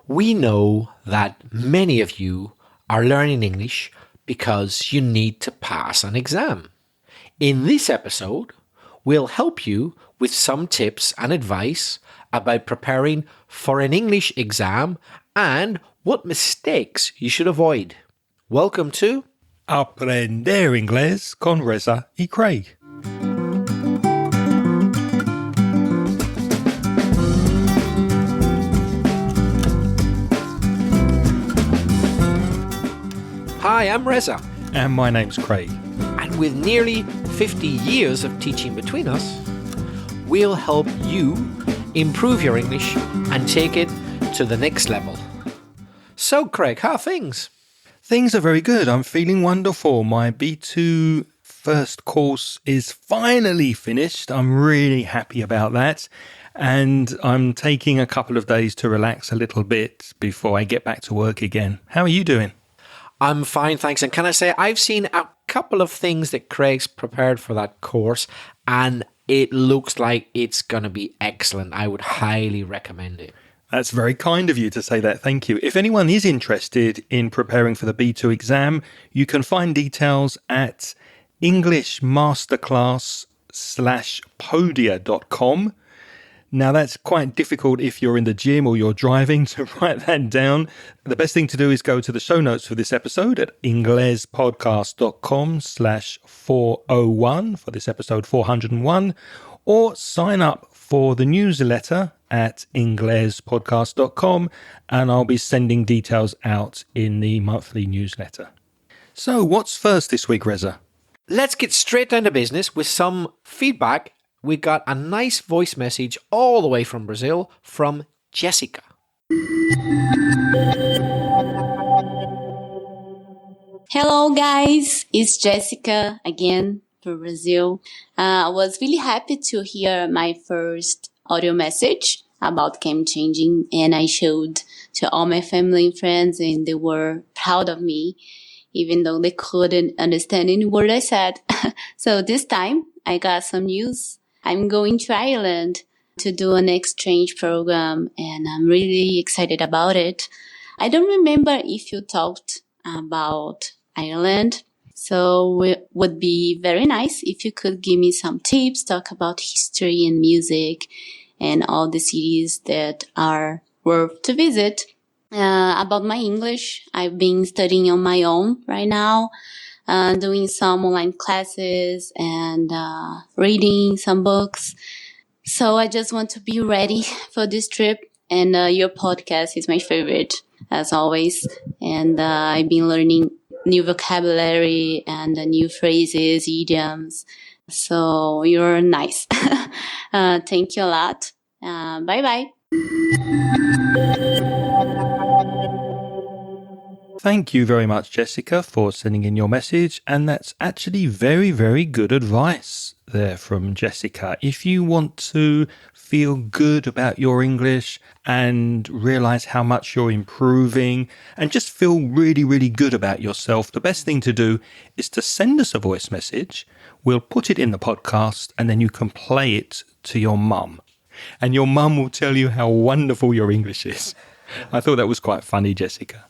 We know that many of you are learning English because you need to pass an exam. In this episode, we'll help you with some tips and advice about preparing for an English exam and what mistakes you should avoid. Welcome to Aprender Inglés con Reza y Craig. Hi, I'm Reza. And my name's Craig. And with nearly 50 years of teaching between us, we'll help you improve your English and take it to the next level. So, Craig, how are things? Things are very good. I'm feeling wonderful. My B2 first course is finally finished. I'm really happy about that. And I'm taking a couple of days to relax a little bit before I get back to work again. How are you doing? I'm fine, thanks. And can I say, I've seen a couple of things that Craig's prepared for that course, and it looks like it's going to be excellent. I would highly recommend it. That's very kind of you to say that. Thank you. If anyone is interested in preparing for the B2 exam, you can find details at englishmasterclass.podia.com. Now, that's quite difficult if you're in the gym or you're driving to write that down. The best thing to do is go to the show notes for this episode at inglespodcast.com/401 for this episode 401, or sign up for the newsletter at inglespodcast.com, and I'll be sending details out in the monthly newsletter. So, what's first this week, Reza? Let's get straight down to business with some feedback. We got a nice voice message all the way from Brazil from Jessica. Hello guys, it's Jessica again from Brazil. I was really happy to hear my first audio message about game changing, and I showed to all my family and friends, and they were proud of me, even though they couldn't understand any word I said. So this time I got some news. I'm going to Ireland to do an exchange program, and I'm really excited about it. I don't remember if you talked about Ireland, so it would be very nice if you could give me some tips, talk about history and music and all the cities that are worth to visit. About my English, I've been studying on my own right now. Doing some online classes and reading some books. So I just want to be ready for this trip. And your podcast is my favorite, as always. And I've been learning new vocabulary and new phrases, idioms. So you're nice. Thank you a lot. Bye-bye. Thank you very much, Jessica, for sending in your message. And that's actually very, very good advice there from Jessica. If you want to feel good about your English and realize how much you're improving and just feel really, really good about yourself, the best thing to do is to send us a voice message. We'll put it in the podcast and then you can play it to your mum. And your mum will tell you how wonderful your English is. I thought that was quite funny, Jessica.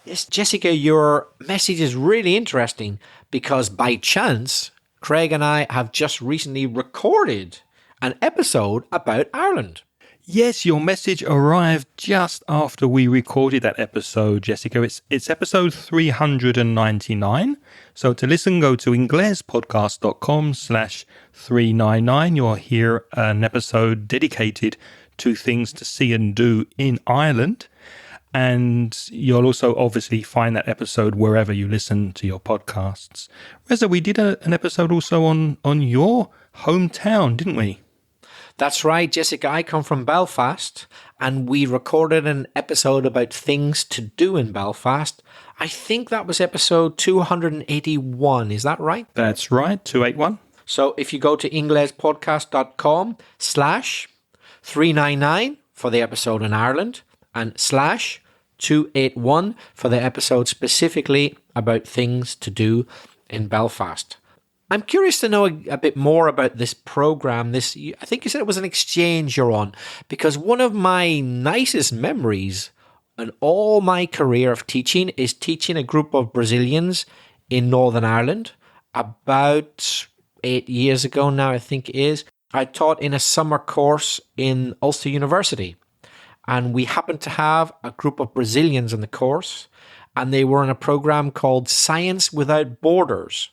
Yes, Jessica, your message is really interesting because by chance, Craig and I have just recently recorded an episode about Ireland. Yes, your message arrived just after we recorded that episode, Jessica. It's episode 399. So to listen, go to inglespodcast.com/399. You'll hear an episode dedicated to things to see and do in Ireland. And you'll also obviously find that episode wherever you listen to your podcasts. Reza, we did an episode also on your hometown, didn't we? That's right, Jessica. I come from Belfast, and we recorded an episode about things to do in Belfast. I think that was episode 281. Is that right? That's right, 281. So if you go to inglespodcast.com/399 for the episode in Ireland and /281 for the episode specifically about things to do in Belfast. I'm curious to know a bit more about this program. I think you said it was an exchange you're on, because one of my nicest memories And all my career of teaching is teaching a group of Brazilians in Northern Ireland. About 8 years ago now, I think it is, I taught in a summer course in Ulster University. And we happened to have a group of Brazilians in the course, and they were in a program called Science Without Borders.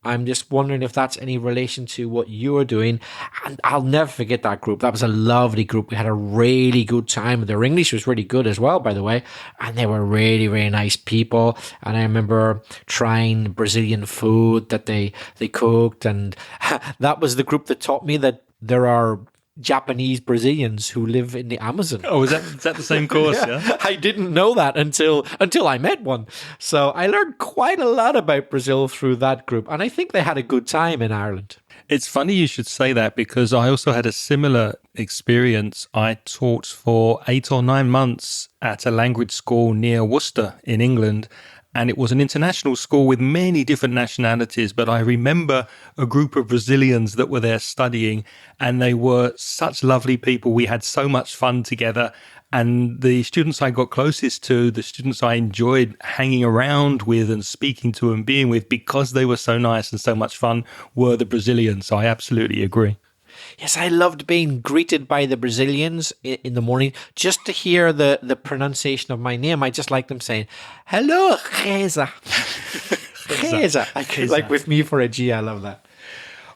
I'm just wondering if that's any relation to what you're doing. And I'll never forget that group. That was a lovely group. We had a really good time. Their English was really good as well, by the way. And they were really, really nice people. And I remember trying Brazilian food that they cooked. And that was the group that taught me that there are Japanese Brazilians who live in the Amazon. Oh, is that the same course? Yeah. I didn't know that until I met one. So I learned quite a lot about Brazil through that group, and I think they had a good time in Ireland. It's funny you should say that because I also had a similar experience. I taught for 8 or 9 months at a language school near Worcester in England. And it was an international school with many different nationalities. But I remember a group of Brazilians that were there studying, and they were such lovely people. We had so much fun together. And the students I got closest to, the students I enjoyed hanging around with and speaking to and being with because they were so nice and so much fun, were the Brazilians. So I absolutely agree. Yes, I loved being greeted by the Brazilians in the morning. Just to hear the pronunciation of my name, I just like them saying, "Hello, Reza." Reza. Like with me for a G, I love that.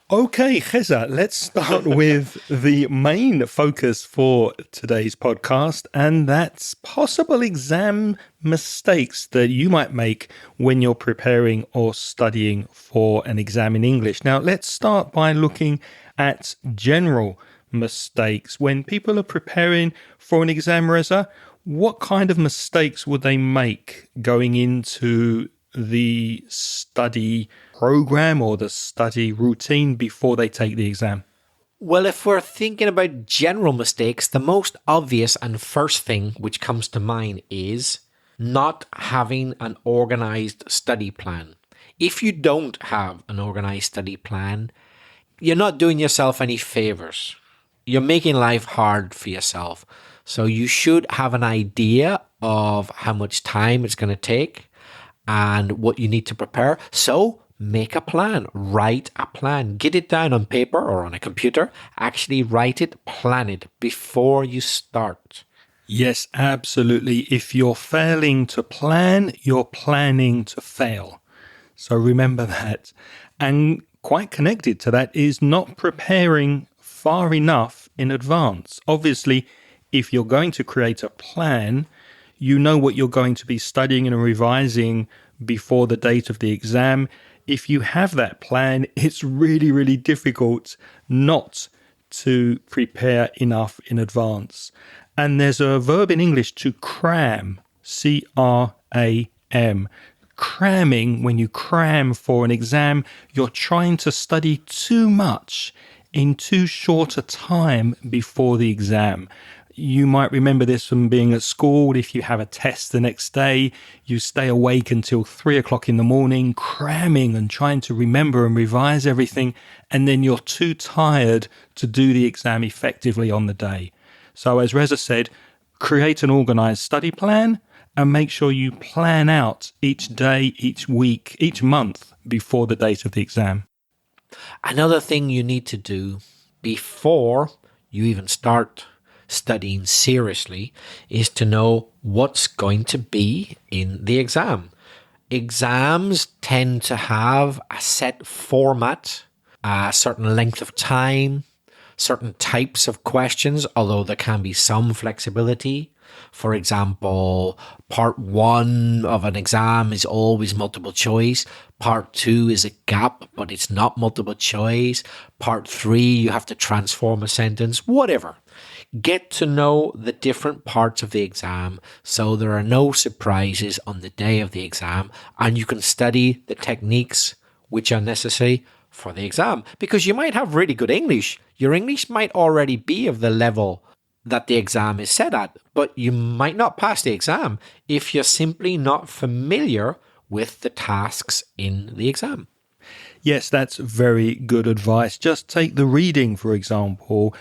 Okay, Reza, let's start with the main focus for today's podcast, and that's possible exam mistakes that you might make when you're preparing or studying for an exam in English. Now, let's start by looking at general mistakes. When people are preparing for an exam, Reza, what kind of mistakes would they make going into the study program or the study routine before they take the exam? Well, if we're thinking about general mistakes, the most obvious and first thing which comes to mind is not having an organized study plan. If you don't have an organized study plan, you're not doing yourself any favors. You're making life hard for yourself. So you should have an idea of how much time it's going to take and what you need to prepare. So make a plan, write a plan, get it down on paper or on a computer, actually write it, plan it before you start. Yes, absolutely. If you're failing to plan, you're planning to fail. So remember that. And quite connected to that is not preparing far enough in advance. Obviously, if you're going to create a plan, you know what you're going to be studying and revising before the date of the exam. If you have that plan, it's really, really difficult not to prepare enough in advance. And there's a verb in English to cram, C-R-A-M. Cramming, when you cram for an exam, you're trying to study too much in too short a time before the exam. You might remember this from being at school. If you have a test the next day, you stay awake until 3 o'clock in the morning, cramming and trying to remember and revise everything, and then you're too tired to do the exam effectively on the day. So as Reza said, create an organized study plan and make sure you plan out each day, each week, each month before the date of the exam. Another thing you need to do before you even start studying seriously is to know what's going to be in the exam. Exams tend to have a set format, a certain length of time, certain types of questions, although there can be some flexibility. For example, part 1 of an exam is always multiple choice. Part 2 is a gap, but it's not multiple choice. Part 3, you have to transform a sentence, whatever. Get to know the different parts of the exam so there are no surprises on the day of the exam, and you can study the techniques which are necessary for the exam. Because you might have really good English. Your English might already be of the level that the exam is set at, but you might not pass the exam if you're simply not familiar with the tasks in the exam. Yes, that's very good advice. Just take the reading, for example.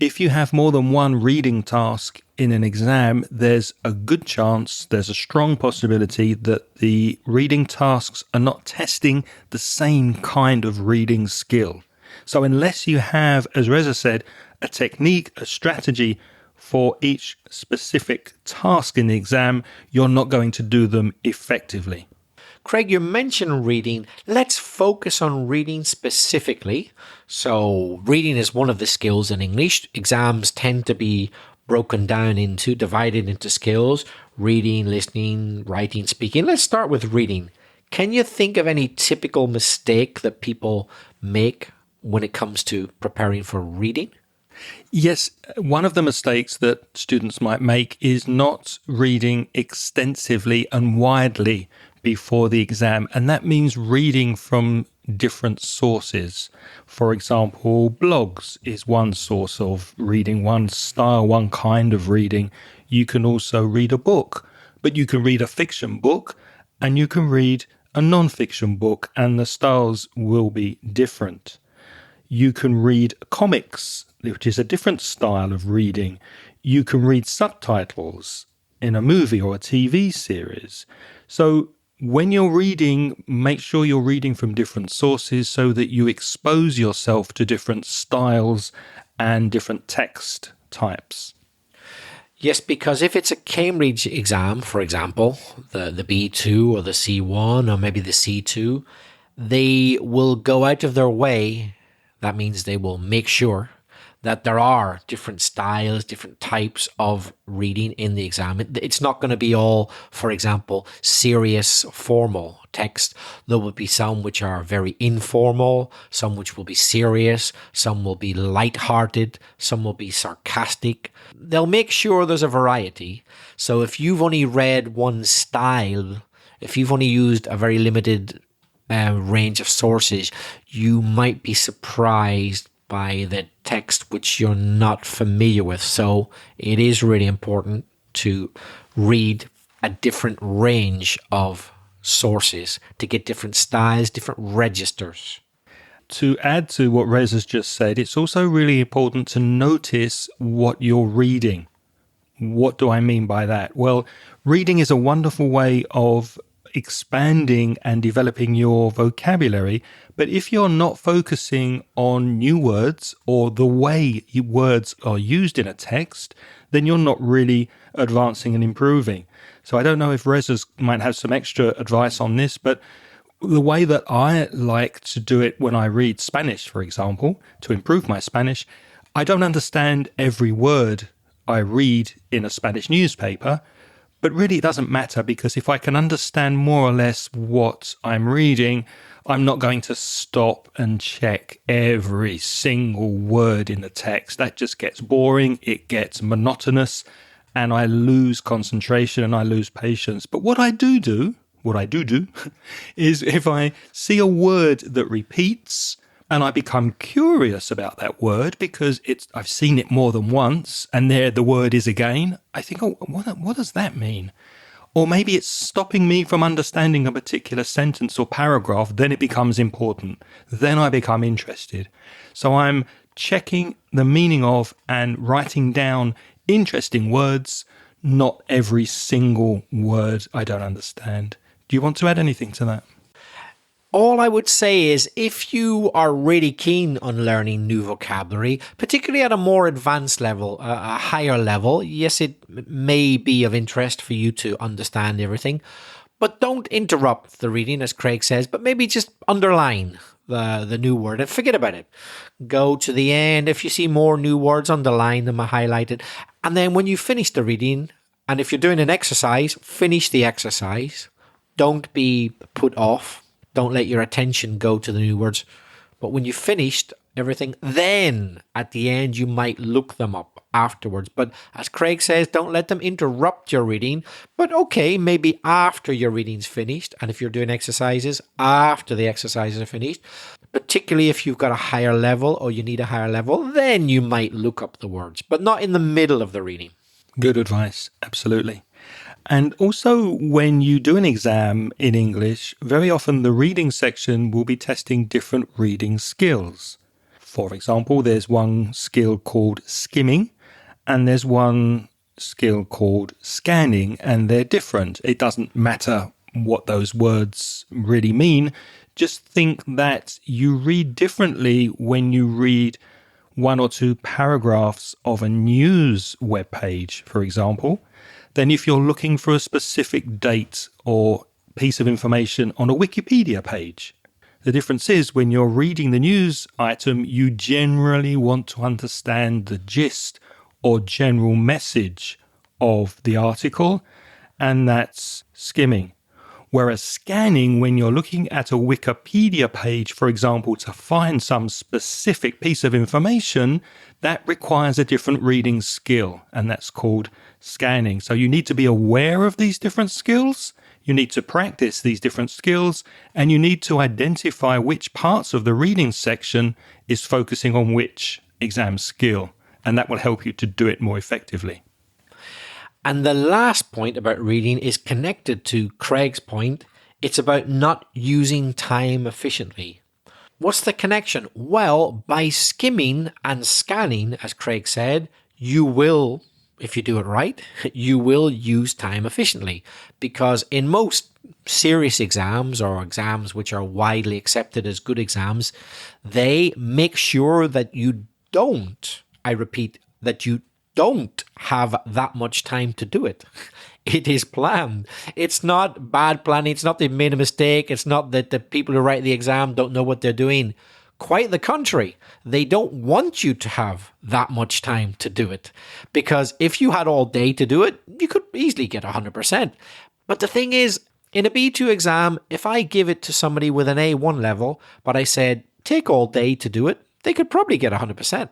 If you have more than one reading task in an exam, there's a good chance, there's a strong possibility that the reading tasks are not testing the same kind of reading skill. So unless you have, as Reza said, a technique, a strategy for each specific task in the exam, you're not going to do them effectively. Craig, you mentioned reading. Let's focus on reading specifically. So reading is one of the skills in English. Exams tend to be divided into skills: reading, listening, writing, speaking. Let's start with reading. Can you think of any typical mistake that people make when it comes to preparing for reading? Yes, one of the mistakes that students might make is not reading extensively and widely before the exam, and that means reading from different sources. For example, blogs is one source of reading, one style, one kind of reading. You can also read a book, but you can read a fiction book and you can read a non-fiction book, and the styles will be different. You can read comics, which is a different style of reading. You can read subtitles in a movie or a TV series. So when you're reading, make sure you're reading from different sources so that you expose yourself to different styles and different text types. Yes, because if it's a Cambridge exam, for example, the B2 or the C1 or maybe the C2, they will go out of their way. That means they will make sure that there are different styles, different types of reading in the exam. It's not going to be all, for example, serious, formal text. There will be some which are very informal, some which will be serious, some will be light-hearted, some will be sarcastic. They'll make sure there's a variety. So if you've only read one style, if you've only used a very limited range of sources, you might be surprised by the text which you're not familiar with. So it is really important to read a different range of sources to get different styles, different registers. To add to what Rez has just said, it's also really important to notice what you're reading. What do I mean by that? Well, reading is a wonderful way of expanding and developing your vocabulary, but if you're not focusing on new words or the way words are used in a text, then you're not really advancing and improving. So I don't know if Reza might have some extra advice on this, but the way that I like to do it when I read Spanish, for example, to improve my Spanish, I don't understand every word I read in a Spanish newspaper. But really, it doesn't matter, because if I can understand more or less what I'm reading, I'm not going to stop and check every single word in the text. That just gets boring, it gets monotonous, and I lose concentration and I lose patience. But what I do is if I see a word that repeats and I become curious about that word because I've seen it more than once, and there the word is again, I think, oh, what does that mean? Or maybe it's stopping me from understanding a particular sentence or paragraph, then it becomes important. Then I become interested. So I'm checking the meaning of and writing down interesting words, not every single word I don't understand. Do you want to add anything to that? All I would say is if you are really keen on learning new vocabulary, particularly at a more advanced level, a higher level, yes, it may be of interest for you to understand everything, but don't interrupt the reading, as Craig says, but maybe just underline the new word and forget about it. Go to the end. If you see more new words, underline them or highlight it. And then when you finish the reading, and if you're doing an exercise, finish the exercise. Don't be put off. Don't let your attention go to the new words. But when you've finished everything, then at the end, you might look them up afterwards. But as Craig says, don't let them interrupt your reading. But okay, maybe after your reading's finished, and if you're doing exercises, after the exercises are finished, particularly if you've got a higher level or you need a higher level, then you might look up the words, but not in the middle of the reading. Good advice, absolutely. And also, when you do an exam in English, very often the reading section will be testing different reading skills. For example, there's one skill called skimming, and there's one skill called scanning, and they're different. It doesn't matter what those words really mean. Just think that you read differently when you read one or two paragraphs of a news webpage, for example, than if you're looking for a specific date or piece of information on a Wikipedia page. The difference is when you're reading the news item, you generally want to understand the gist or general message of the article, and that's skimming. Whereas scanning, when you're looking at a Wikipedia page, for example, to find some specific piece of information, that requires a different reading skill, and that's called scanning. So you need to be aware of these different skills. You need to practice these different skills, and you need to identify which parts of the reading section is focusing on which exam skill, and that will help you to do it more effectively. And the last point about reading is connected to Craig's point. It's about not using time efficiently. What's the connection? Well, by skimming and scanning, as Craig said, you will, if you do it right, you will use time efficiently. Because in most serious exams or exams which are widely accepted as good exams, they make sure that you don't, I repeat, that you don't have that much time to do it. It is planned. It's not bad planning. It's not they've made a mistake. It's not that the people who write the exam don't know what they're doing. Quite the contrary. They don't want you to have that much time to do it. Because if you had all day to do it, you could easily get 100%. But the thing is, in a B2 exam, if I give it to somebody with an A1 level, but I said, take all day to do it, they could probably get 100%.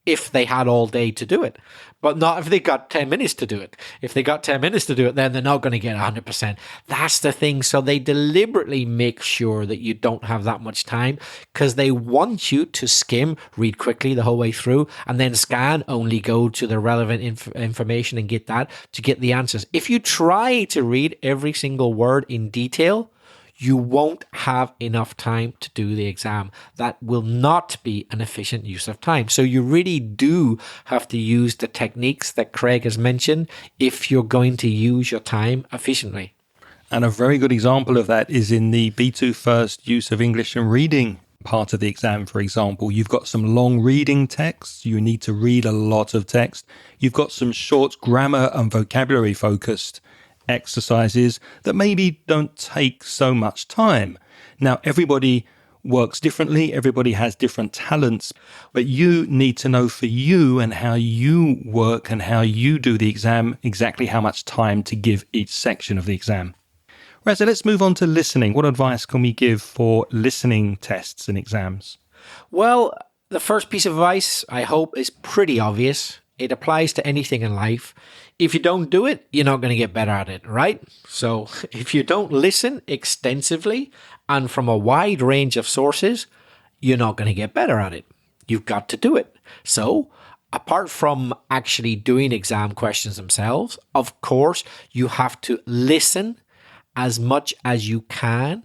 If they had all day to do it, but not if they got 10 minutes to do it. If they got 10 minutes to do it, then they're not going to get 100%. That's the thing. So they deliberately make sure that you don't have that much time because they want you to skim, read quickly the whole way through, and then scan, only go to the relevant information and get that to get the answers. If you try to read every single word in detail, you won't have enough time to do the exam. That will not be an efficient use of time. So you really do have to use the techniques that Craig has mentioned if you're going to use your time efficiently. And a very good example of that is in the B2 First use of English and reading part of the exam, for example. You've got some long reading texts. You need to read a lot of text. You've got some short grammar and vocabulary focused exercises that maybe don't take so much time. Now, everybody works differently. Everybody has different talents, but you need to know for you and how you work and how you do the exam, exactly how much time to give each section of the exam. Right, so let's move on to listening. What advice can we give for listening tests and exams? Well, the first piece of advice, I hope, is pretty obvious. It applies to anything in life. If you don't do it, you're not going to get better at it, right? So if you don't listen extensively and from a wide range of sources, you're not going to get better at it. You've got to do it. So apart from actually doing exam questions themselves, of course, you have to listen as much as you can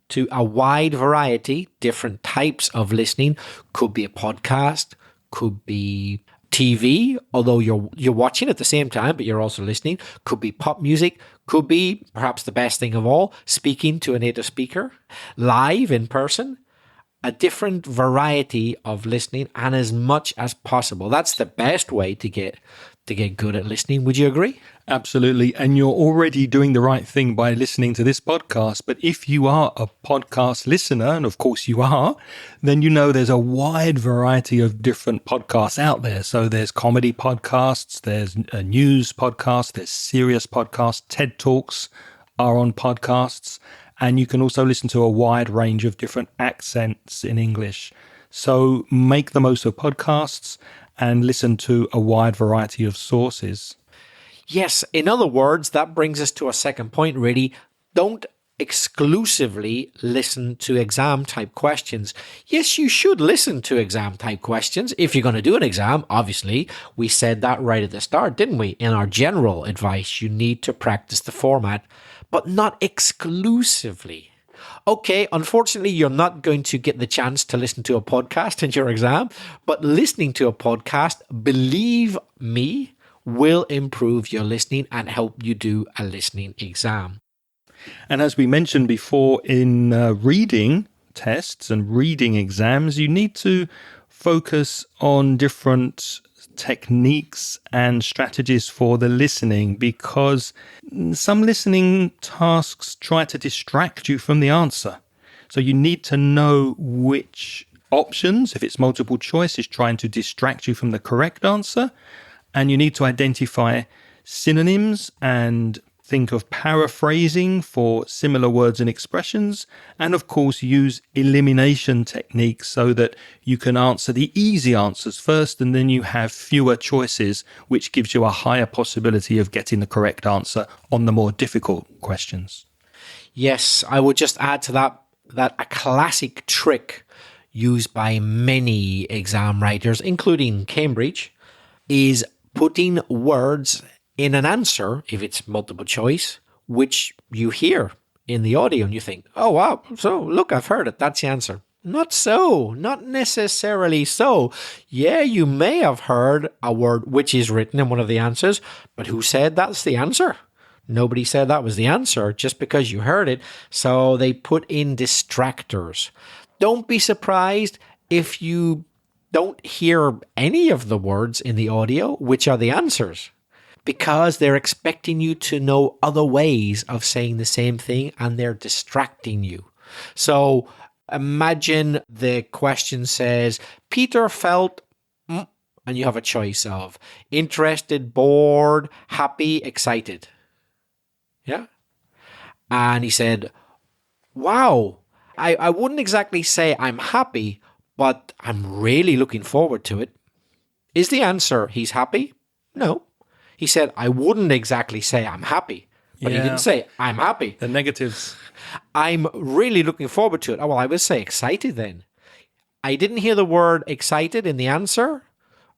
to a wide variety, different types of listening. Could be a podcast, could be TV, although you're watching at the same time, but you're also listening. Could be pop music, could be, perhaps the best thing of all, speaking to a native speaker, live in person, a different variety of listening, and as much as possible. That's the best way to get good at listening. Would you agree? Absolutely. And you're already doing the right thing by listening to this podcast. But if you are a podcast listener, and of course you are, then you know there's a wide variety of different podcasts out there. So there's comedy podcasts, there's a news podcast, there's serious podcasts, TED Talks are on podcasts, and you can also listen to a wide range of different accents in English. So make the most of podcasts and listen to a wide variety of sources. Yes, in other words, that brings us to a second point, really. Don't exclusively listen to exam type questions. Yes, you should listen to exam type questions if you're going to do an exam. Obviously, we said that right at the start, didn't we? In our general advice, you need to practice the format, but not exclusively. Okay, unfortunately, you're not going to get the chance to listen to a podcast in your exam, but listening to a podcast, believe me, will improve your listening and help you do a listening exam. And as we mentioned before, in reading tests and reading exams, you need to focus on different techniques and strategies for the listening, because some listening tasks try to distract you from the answer. So you need to know which options, if it's multiple choice, is trying to distract you from the correct answer. And you need to identify synonyms and think of paraphrasing for similar words and expressions, and of course use elimination techniques so that you can answer the easy answers first and then you have fewer choices, which gives you a higher possibility of getting the correct answer on the more difficult questions. Yes, I would just add to that a classic trick used by many exam writers, including Cambridge, is putting words in an answer, if it's multiple choice, which you hear in the audio and you think, oh, wow, so look, I've heard it. That's the answer. Not so, not necessarily so. Yeah, you may have heard a word which is written in one of the answers, but who said that's the answer? Nobody said that was the answer just because you heard it. So they put in distractors. Don't be surprised if you don't hear any of the words in the audio, which are the answers, because they're expecting you to know other ways of saying the same thing and they're distracting you. So imagine the question says, Peter felt, and you have a choice of interested, bored, happy, excited. Yeah. And he said, wow, I wouldn't exactly say I'm happy, but I'm really looking forward to it. Is the answer he's happy? No. He said, I wouldn't exactly say I'm happy, but he didn't say I'm happy. The negatives. I'm really looking forward to it. Oh, well, I would say excited then. I didn't hear the word excited in the answer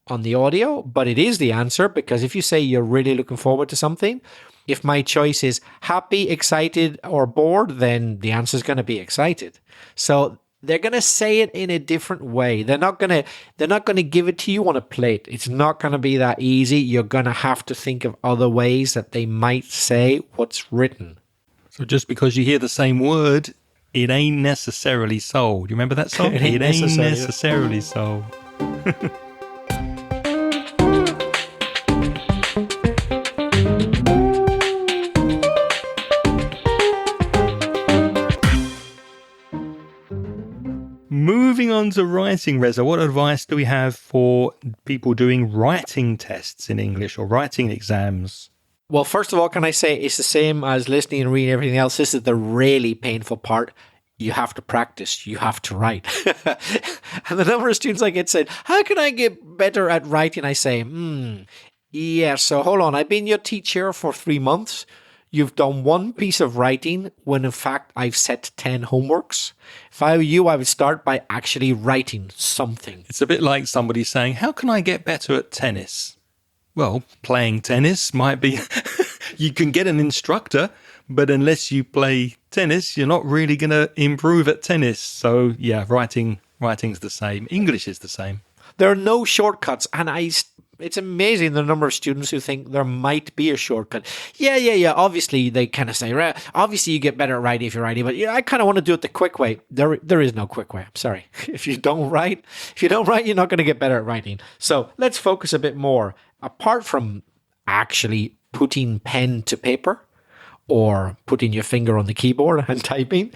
on the audio, but it is the answer, because if you say you're really looking forward to something, if my choice is happy, excited, or bored, then the answer is going to be excited. So they're going to say it in a different way. They're not going to give it to you on a plate. It's not going to be that easy. You're going to have to think of other ways that they might say what's written. So just because you hear the same word, it ain't necessarily so. Do you remember that song? It ain't necessarily so. Moving on to writing, Reza, what advice do we have for people doing writing tests in English or writing exams? Well, first of all, can I say it's the same as listening and reading everything else. This is the really painful part. You have to practice. You have to write. And the number of students I get said, how can I get better at writing? I say, yeah, so hold on. I've been your teacher for 3 months. You've done one piece of writing when in fact I've set 10 homeworks. If I were you, I would start by actually writing something. It's a bit like somebody saying, how can I get better at tennis? Well, playing tennis might be, you can get an instructor, but unless you play tennis, you're not really going to improve at tennis. So yeah, writing's the same. English is the same. There are no shortcuts, and it's amazing the number of students who think there might be a shortcut. Yeah. Obviously, they kind of say, right, obviously you get better at writing if you're writing, but yeah, I kind of want to do it the quick way. There is no quick way. I'm sorry. If you don't write, you're not going to get better at writing. So let's focus a bit more. Apart from actually putting pen to paper or putting your finger on the keyboard and typing,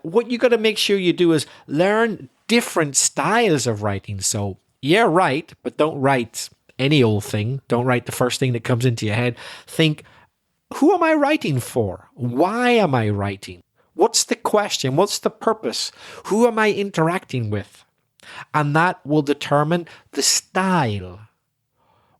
what you got to make sure you do is learn different styles of writing. So yeah, write, but don't write any old thing. Don't write the first thing that comes into your head. Think, who am I writing for? Why am I writing? What's the question? What's the purpose? Who am I interacting with? And that will determine the style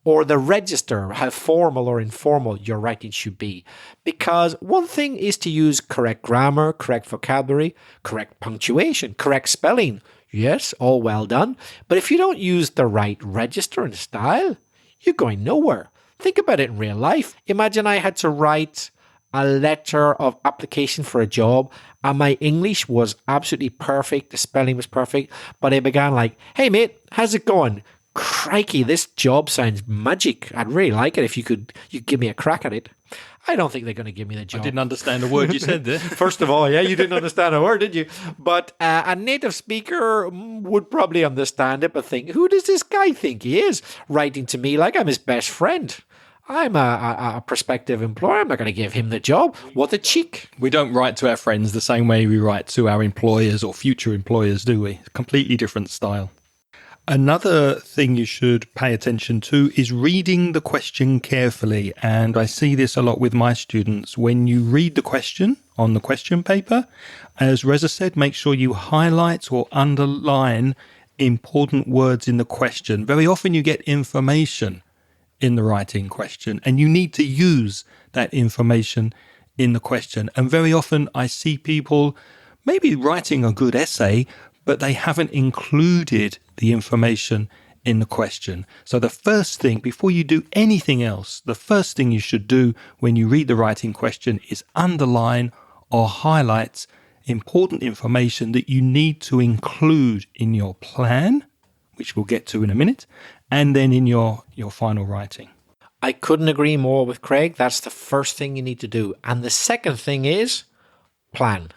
or the register, how formal or informal your writing should be. Because one thing is to use correct grammar, correct vocabulary, correct punctuation, correct spelling. Yes, all well done. But if you don't use the right register and style, you're going nowhere. Think about it in real life. Imagine I had to write a letter of application for a job, and my English was absolutely perfect. The spelling was perfect, but it began like, "Hey mate, how's it going? Crikey, this job sounds magic. I'd really like it if you give me a crack at it." I don't think they're going to give me the job. I didn't understand a word you said there. First of all, yeah, you didn't understand a word, did you? But a native speaker would probably understand it, but think, who does this guy think he is? Writing to me like I'm his best friend. I'm a prospective employer. I'm not going to give him the job. What a cheek. We don't write to our friends the same way we write to our employers or future employers, do we? Completely different style. Another thing you should pay attention to is reading the question carefully. And I see this a lot with my students. When you read the question on the question paper, as Reza said, make sure you highlight or underline important words in the question. Very often you get information in the writing question, and you need to use that information in the question. And very often I see people maybe writing a good essay, but they haven't included the information in the question. So the first thing, before you do anything else, the first thing you should do when you read the writing question is underline or highlight important information that you need to include in your plan, which we'll get to in a minute, and then in your final writing. I couldn't agree more with Craig. That's the first thing you need to do. And the second thing is plan.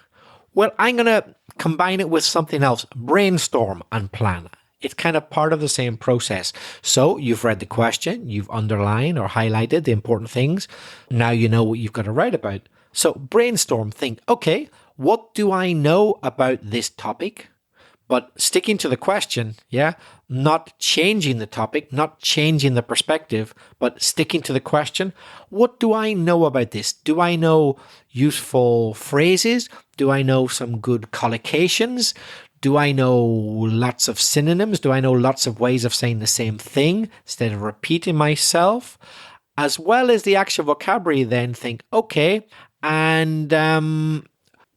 Well, I'm going to combine it with something else. Brainstorm and plan. It's kind of part of the same process. So you've read the question, you've underlined or highlighted the important things. Now you know what you've got to write about. So brainstorm, think, okay, what do I know about this topic? But sticking to the question, yeah, not changing the topic, not changing the perspective, but sticking to the question. What do I know about this? Do I know useful phrases? Do I know some good collocations? Do I know lots of synonyms? Do I know lots of ways of saying the same thing instead of repeating myself? As well as the actual vocabulary, then think, okay, and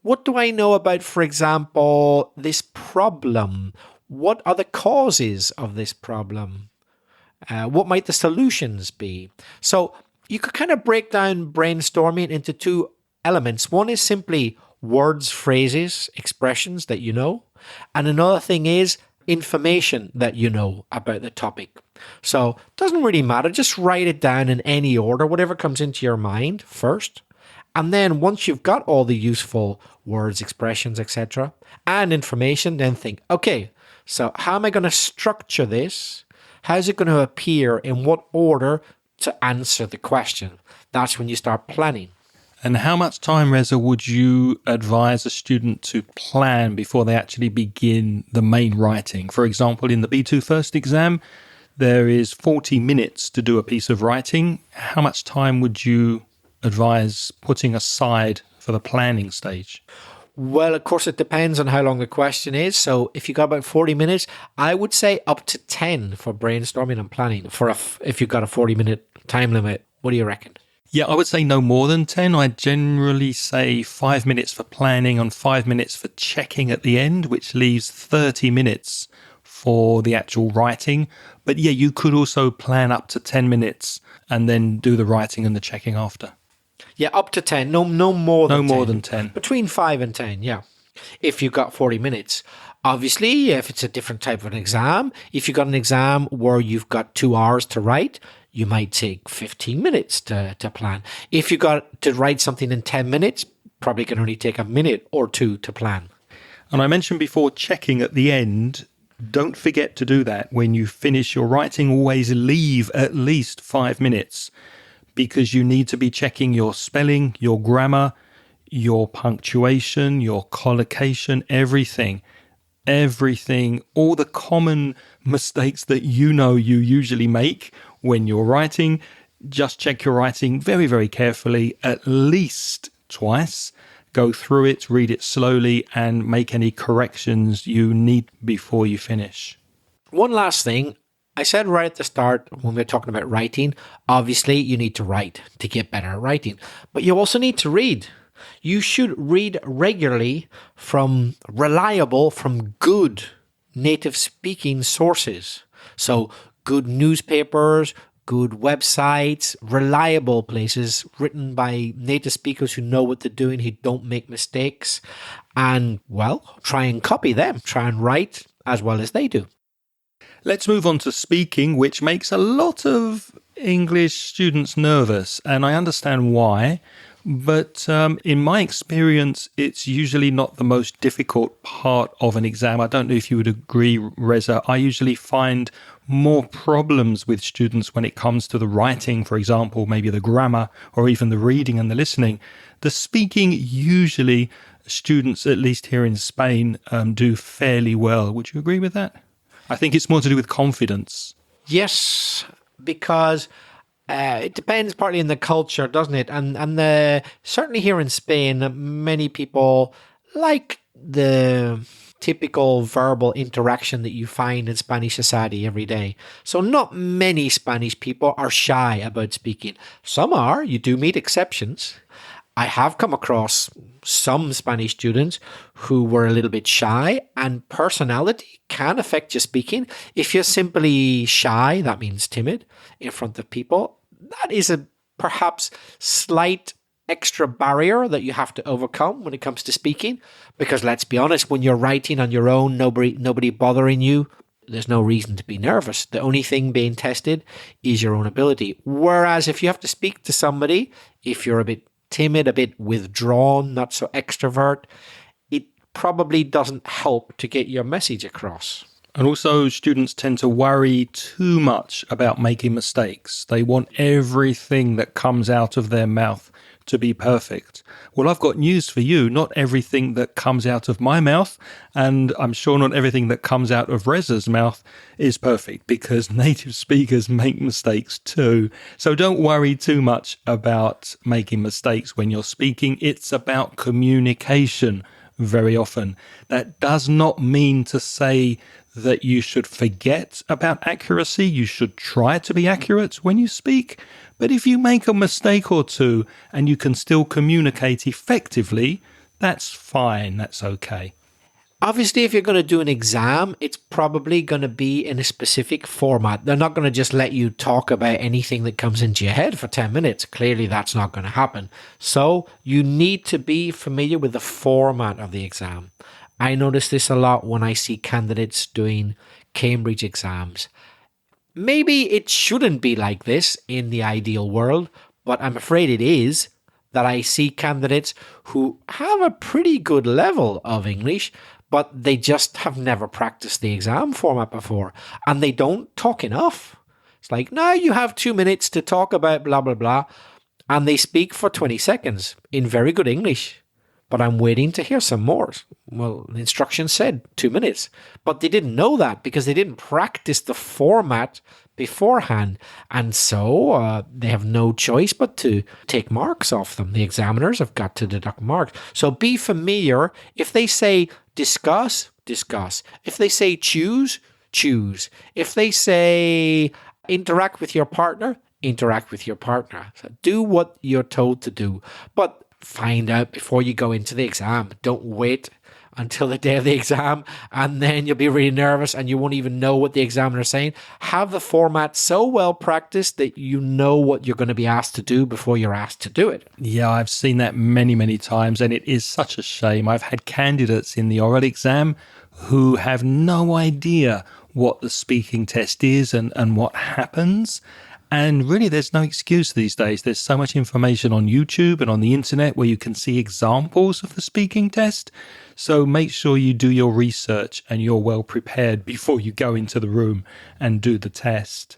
what do I know about, for example, this problem? What are the causes of this problem? What might the solutions be? So you could kind of break down brainstorming into two elements. One is simply words, phrases, expressions that you know. And another thing is information that you know about the topic. So it doesn't really matter. Just write it down in any order, whatever comes into your mind first. And then once you've got all the useful words, expressions, etc., and information, then think, okay, so how am I going to structure this? How's it going to appear? In what order to answer the question? That's when you start planning. And how much time, Reza, would you advise a student to plan before they actually begin the main writing? For example, in the B2 First exam, there is 40 minutes to do a piece of writing. How much time would you advise putting aside for the planning stage? Well, of course, it depends on how long the question is. So if you got about 40 minutes, I would say up to 10 for brainstorming and planning. If you've got a 40-minute time limit, what do you reckon? Yeah, I would say no more than 10. I generally say 5 minutes for planning and 5 minutes for checking at the end, which leaves 30 minutes for the actual writing. But yeah, you could also plan up to 10 minutes and then do the writing and the checking after. Yeah, up to 10. No more than 10. No more than 10. Between 5 and 10, yeah. If you've got 40 minutes. Obviously, if it's a different type of an exam, if you've got an exam where you've got 2 hours to write, you might take 15 minutes to plan. If you got to write something in 10 minutes, probably can only take a minute or two to plan. And I mentioned before checking at the end. Don't forget to do that. When you finish your writing, always leave at least 5 minutes because you need to be checking your spelling, your grammar, your punctuation, your collocation, everything, all the common mistakes that you know you usually make when you're writing. Just check your writing very, very carefully, at least twice. Go through it, read it slowly, and make any corrections you need before you finish. One last thing. I said right at the start when we were talking about writing, obviously you need to write to get better at writing, but you also need to read. You should read regularly from good native speaking sources. So good newspapers, good websites, reliable places written by native speakers who know what they're doing, who don't make mistakes. And, well, try and copy them. Try and write as well as they do. Let's move on to speaking, which makes a lot of English students nervous, and I understand why. But in my experience, it's usually not the most difficult part of an exam. I don't know if you would agree, Reza. I usually find more problems with students when it comes to the writing, for example, maybe the grammar, or even the reading and the listening. The speaking, usually students, at least here in Spain, do fairly well. Would you agree with that? I think it's more to do with confidence. Yes, because it depends partly on the culture, doesn't it? And certainly here in Spain, many people like the typical verbal interaction that you find in Spanish society every day. So not many Spanish people are shy about speaking. Some are. You do meet exceptions. I have come across some Spanish students who were a little bit shy, and personality can affect your speaking. If you're simply shy, that means timid, in front of people, that is a perhaps slight extra barrier that you have to overcome when it comes to speaking. Because let's be honest, when you're writing on your own, nobody bothering you, there's no reason to be nervous. The only thing being tested is your own ability. Whereas if you have to speak to somebody, if you're a bit timid, a bit withdrawn, not so extrovert, it probably doesn't help to get your message across. And also, students tend to worry too much about making mistakes. They want everything that comes out of their mouth to be perfect. Well, I've got news for you. Not everything that comes out of my mouth, and I'm sure not everything that comes out of Reza's mouth, is perfect, because native speakers make mistakes too. So don't worry too much about making mistakes when you're speaking. It's about communication very often. That does not mean to say that you should forget about accuracy. You should try to be accurate when you speak. But if you make a mistake or two and you can still communicate effectively, that's fine. That's okay. Obviously, if you're going to do an exam, it's probably going to be in a specific format. They're not going to just let you talk about anything that comes into your head for 10 minutes. Clearly, that's not going to happen. So you need to be familiar with the format of the exam. I notice this a lot when I see candidates doing Cambridge exams. Maybe it shouldn't be like this in the ideal world, but I'm afraid it is, that I see candidates who have a pretty good level of English, but they just have never practiced the exam format before, and they don't talk enough. It's like, now you have 2 minutes to talk about blah, blah, blah, and they speak for 20 seconds in very good English. But I'm waiting to hear some more. Well, the instructions said 2 minutes, but they didn't know that because they didn't practice the format beforehand. And so they have no choice but to take marks off them. The examiners have got to deduct marks. So be familiar. If they say discuss, discuss. If they say choose, choose. If they say interact with your partner, interact with your partner. So do what you're told to do. But find out before you go into the exam. Don't wait until the day of the exam and then you'll be really nervous and you won't even know what the examiner is saying. Have the format so well practiced that you know what you're going to be asked to do before you're asked to do it. Yeah, I've seen that many, many times, and it is such a shame. I've had candidates in the oral exam who have no idea what the speaking test is and what happens. And really, there's no excuse these days. There's so much information on YouTube and on the internet where you can see examples of the speaking test. So make sure you do your research and you're well prepared before you go into the room and do the test.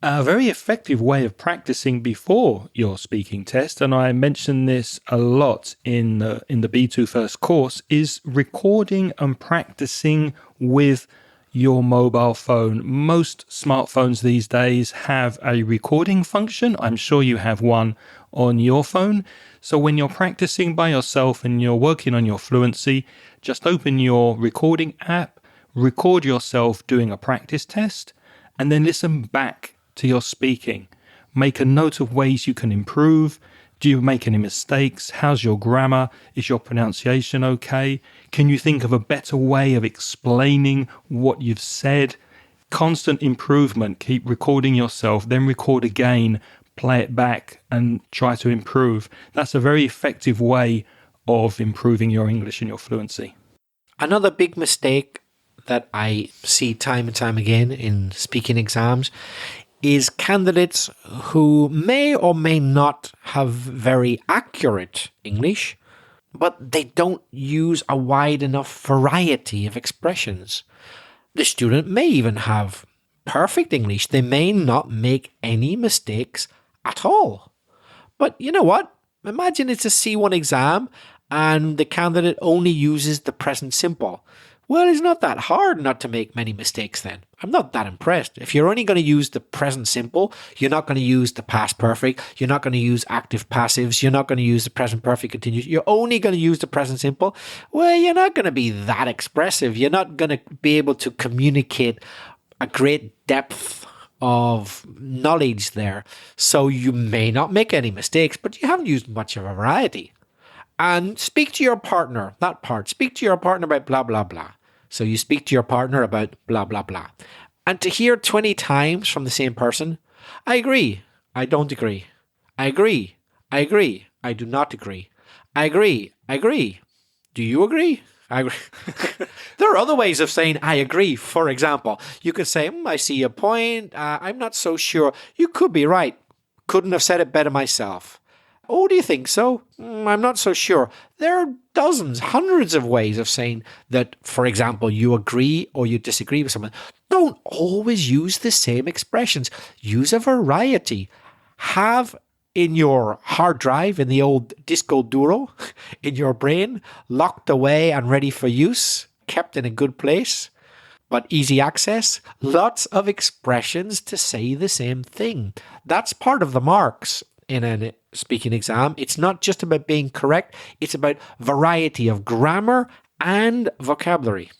A very effective way of practicing before your speaking test, and I mention this a lot in the B2 First course, is recording and practicing with your mobile phone. Most smartphones these days have a recording function. I'm sure you have one on your phone. So when you're practicing by yourself and you're working on your fluency, just open your recording app, record yourself doing a practice test, and then listen back to your speaking. Make a note of ways you can improve. Do you make any mistakes? How's your grammar? Is your pronunciation okay? Can you think of a better way of explaining what you've said? constant improvement. Keep recording yourself, then record again, play it back and try to improve. That's a very effective way of improving your English and your fluency. Another big mistake that I see time and time again in speaking exams is candidates who may or may not have very accurate English, but they don't use a wide enough variety of expressions. The student may even have perfect English. They may not make any mistakes at all. But you know what? Imagine it's a C1 exam and the candidate only uses the present simple. Well, it's not that hard not to make many mistakes then. I'm not that impressed. If you're only going to use the present simple, you're not going to use the past perfect, you're not going to use active passives, you're not going to use the present perfect continuous, you're only going to use the present simple, well, you're not going to be that expressive. You're not going to be able to communicate a great depth of knowledge there. So you may not make any mistakes, but you haven't used much of a variety. And speak to your partner, speak to your partner about blah, blah, blah. So you speak to your partner about blah, blah, blah. And to hear 20 times from the same person, I agree, I don't agree. I agree, I agree, I do not agree. I agree, I agree. Do you agree? I agree. There are other ways of saying I agree. For example, you could say, I see your point. I'm not so sure. You could be right. Couldn't have said it better myself. Oh, do you think so? I'm not so sure. There are dozens, hundreds of ways of saying that, for example, you agree or you disagree with someone. Don't always use the same expressions. Use a variety. Have in your hard drive, in the old disco duro, in your brain, locked away and ready for use, kept in a good place, but easy access, lots of expressions to say the same thing. That's part of the marks in a speaking exam. It's not just about being correct, it's about variety of grammar and vocabulary.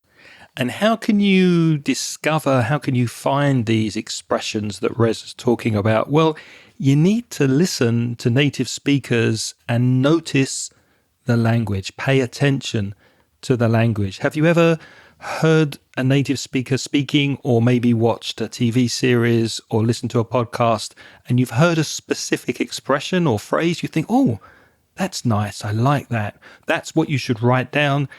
And how can you find these expressions that Rez is talking about? Well, you need to listen to native speakers and notice the language. Pay attention to the language. Have you ever heard a native speaker speaking, or maybe watched a TV series or listened to a podcast, and you've heard a specific expression or phrase? You think, oh, that's nice. I like that. That's what you should write down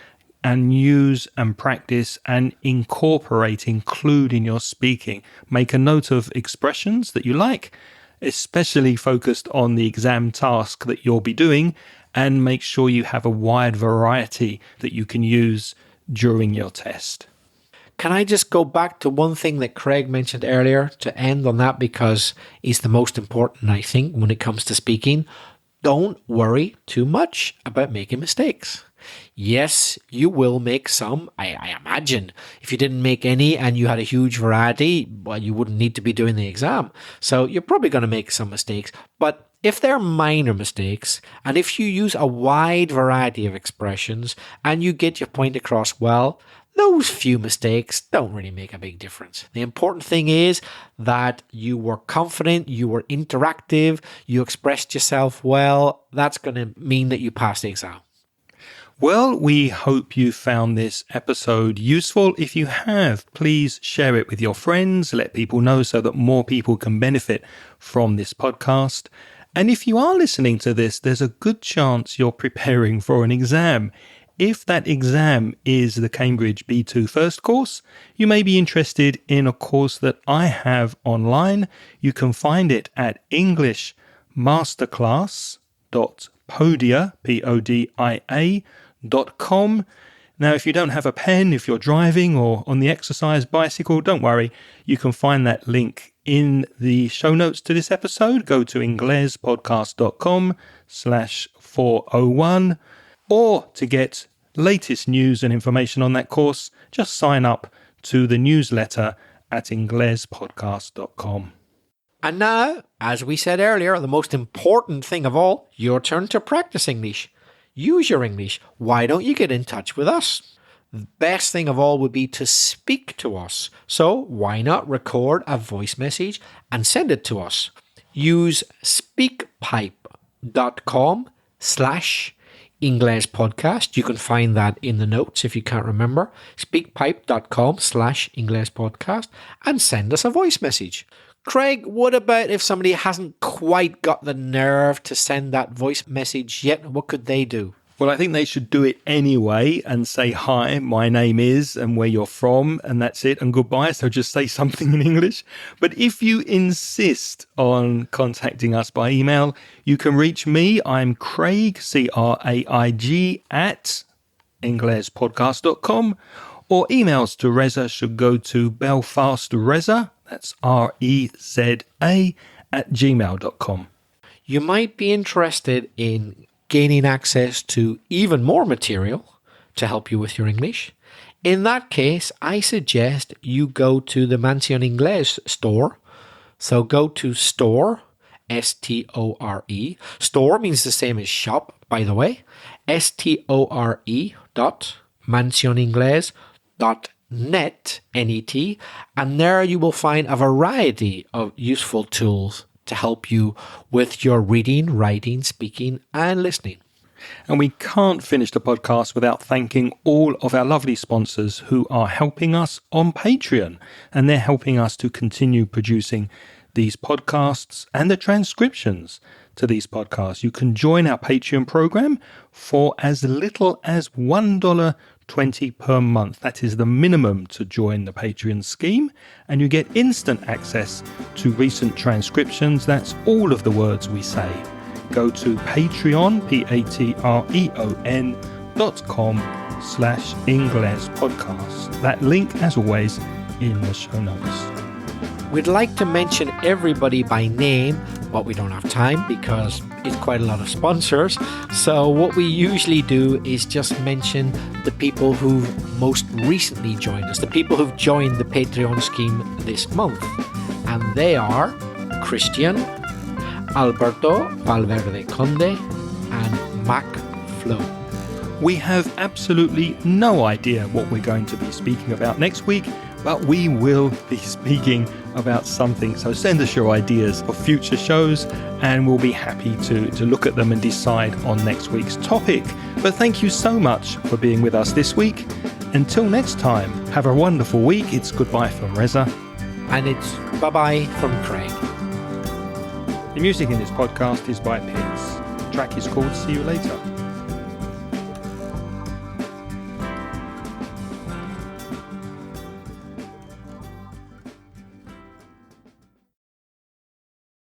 and use and practice and include in your speaking. Make a note of expressions that you like, especially focused on the exam task that you'll be doing, and make sure you have a wide variety that you can use during your test. Can I just go back to one thing that Craig mentioned earlier to end on that, because it's the most important, I think, when it comes to speaking? Don't worry too much about making mistakes. Yes, you will make some. I imagine if you didn't make any and you had a huge variety, well, you wouldn't need to be doing the exam. So you're probably going to make some mistakes. But if they're minor mistakes, and if you use a wide variety of expressions and you get your point across well, those few mistakes don't really make a big difference. The important thing is that you were confident, you were interactive, you expressed yourself well. That's going to mean that you passed the exam. Well, we hope you found this episode useful. If you have, please share it with your friends, let people know so that more people can benefit from this podcast. And if you are listening to this, there's a good chance you're preparing for an exam. If that exam is the Cambridge B2 First course, you may be interested in a course that I have online. You can find it at englishmasterclass.podia.com. Now, if you don't have a pen, if you're driving or on the exercise bicycle, don't worry. You can find that link in the show notes to this episode. Go to inglespodcast.com/401. Or to get latest news and information on that course, just sign up to the newsletter at inglespodcast.com. And now, as we said earlier, the most important thing of all, your turn to practice English. Use your English. Why don't you get in touch with us? The best thing of all would be to speak to us. So why not record a voice message and send it to us? Use speakpipe.com/ English podcast. You can find that in the notes if you can't remember. Speakpipe.com/English podcast and send us a voice message. Craig, what about if somebody hasn't quite got the nerve to send that voice message yet? What could they do? Well, I think they should do it anyway and say, hi, my name is, and where you're from, and that's it, and goodbye. So just say something in English. But if you insist on contacting us by email, you can reach me. I'm Craig, Craig, at EnglishPodcast.com, or emails to Reza should go to BelfastReza, that's REZA, at gmail.com. You might be interested in gaining access to even more material to help you with your English. In that case, I suggest you go to the Mansion Inglés store. So go to store, S-T-O-R-E. Store means the same as shop, by the way. STORE.mansioningles.net, N-E-T. And there you will find a variety of useful tools to help you with your reading, writing, speaking, and listening. And we can't finish the podcast without thanking all of our lovely sponsors who are helping us on Patreon. And they're helping us to continue producing these podcasts and the transcriptions to these podcasts. You can join our Patreon program for as little as $1.20 per month. That is the minimum to join the Patreon scheme. And you get instant access to recent transcriptions. That's all of the words we say. Go to Patreon, patreon.com/English podcast. That link, as always, in the show notes. We'd like to mention everybody by name, but we don't have time because it's quite a lot of sponsors. So what we usually do is just mention the people who've most recently joined us, the people who've joined the Patreon scheme this month. And they are Christian, Alberto Valverde Conde, and Mac Flo. We have absolutely no idea what we're going to be speaking about next week, but we will be speaking about something. So send us your ideas for future shows and we'll be happy to look at them and decide on next week's topic. But thank you so much for being with us this week. Until next time, have a wonderful week. It's goodbye from Reza. And it's bye-bye from Craig. The music in this podcast is by Piers. The track is called See You Later.